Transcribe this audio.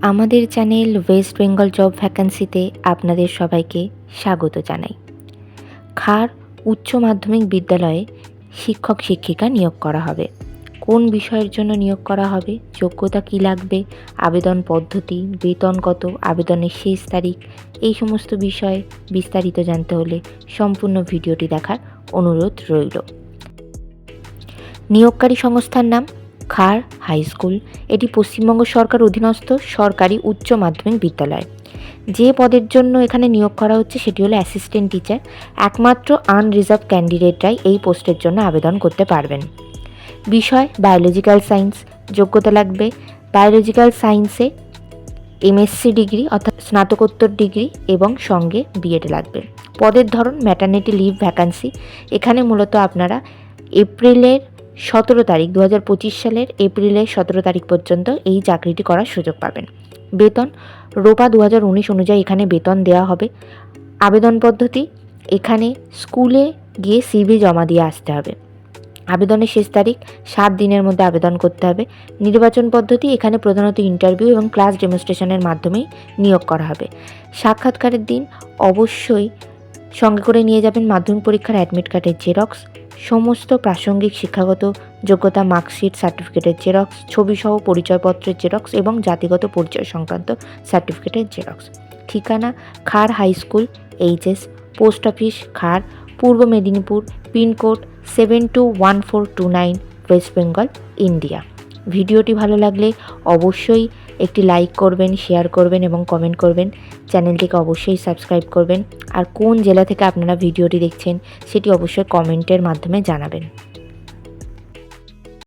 আমাদের channel West Bengal job ভ্যাকান্সিতে আপনাদের সবাইকে স্বাগত জানাই। খার উচ্চ মাধ্যমিক বিদ্যালয়ে শিক্ষক শিক্ষিকা নিয়োগ করা হবে। কোন বিষয়ের জন্য নিয়োগ করা হবে, যোগ্যতা কী লাগবে, আবেদন পদ্ধতি, বেতন কত, আবেদনের শেষ তারিখ, এই সমস্ত বিষয়ে বিস্তারিত জানতে হলে সম্পূর্ণ ভিডিওটি দেখার অনুরোধ রইল। নিয়োগকারী সংস্থার নাম খার হাই স্কুল। এটি পশ্চিমবঙ্গ সরকার অধীনস্থ সরকারি উচ্চ মাধ্যমিক বিদ্যালয়। যে পদের জন্য এখানে নিয়োগ করা হচ্ছে সেটি হলো অ্যাসিস্ট্যান্ট টিচার। একমাত্র আনরিজার্ভ ক্যান্ডিডেটরাই এই পোস্টের জন্য আবেদন করতে পারবেন। বিষয় বায়োলজিক্যাল সায়েন্স। যোগ্যতা লাগবে বায়োলজিক্যাল সায়েন্সে এমএসসি ডিগ্রি অর্থাৎ স্নাতকোত্তর ডিগ্রি এবং সঙ্গে বিএড লাগবে। পদের ধরন ম্যাটারনিটি লিভ ভ্যাকান্সি। এখানে মূলত আপনারা এপ্রিলের 17 তারিখ 2025 সালের এপ্রিলের 17 তারিখ পর্যন্ত এই চাকরিটি করার সুযোগ পাবেন। বেতন রোপা 2019 অনুযায়ী এখানে বেতন দেওয়া হবে। আবেদন পদ্ধতি এখানে স্কুলে গিয়ে সিভি জমা দিয়ে আসতে হবে। আবেদনের শেষ তারিখ 7 দিনের মধ্যে আবেদন করতে হবে। নির্বাচন পদ্ধতি এখানে প্রধানত ইন্টারভিউ এবং ক্লাস ডেমনস্ট্রেশনের মাধ্যমেই নিয়োগ করা হবে। সাক্ষাৎকারের দিন অবশ্যই সঙ্গে করে নিয়ে যাবেন মাধ্যমিক পরীক্ষার অ্যাডমিট কার্ডের জেরক্স, সমস্ত প্রাসঙ্গিক শিক্ষাগত যোগ্যতা মার্কশিট সার্টিফিকেটের জেরক্স, ছবিসহ পরিচয়পত্রের জেরক্স এবং জাতিগত পরিচয় সংক্রান্ত সার্টিফিকেটের জেরক্স। ঠিকানা Khar high school HS, post office Khar, Purba Medinipur, pincode 721429, west Bengal, India. ভিডিওটি ভালো লাগলে অবশ্যই একটি লাইক করবেন, শেয়ার করবেন এবং কমেন্ট করবেন। চ্যানেলটিকে অবশ্যই সাবস্ক্রাইব করবেন। আর কোন জেলা থেকে আপনারা ভিডিওটি দেখছেন সেটি অবশ্যই কমেন্টের মাধ্যমে জানাবেন।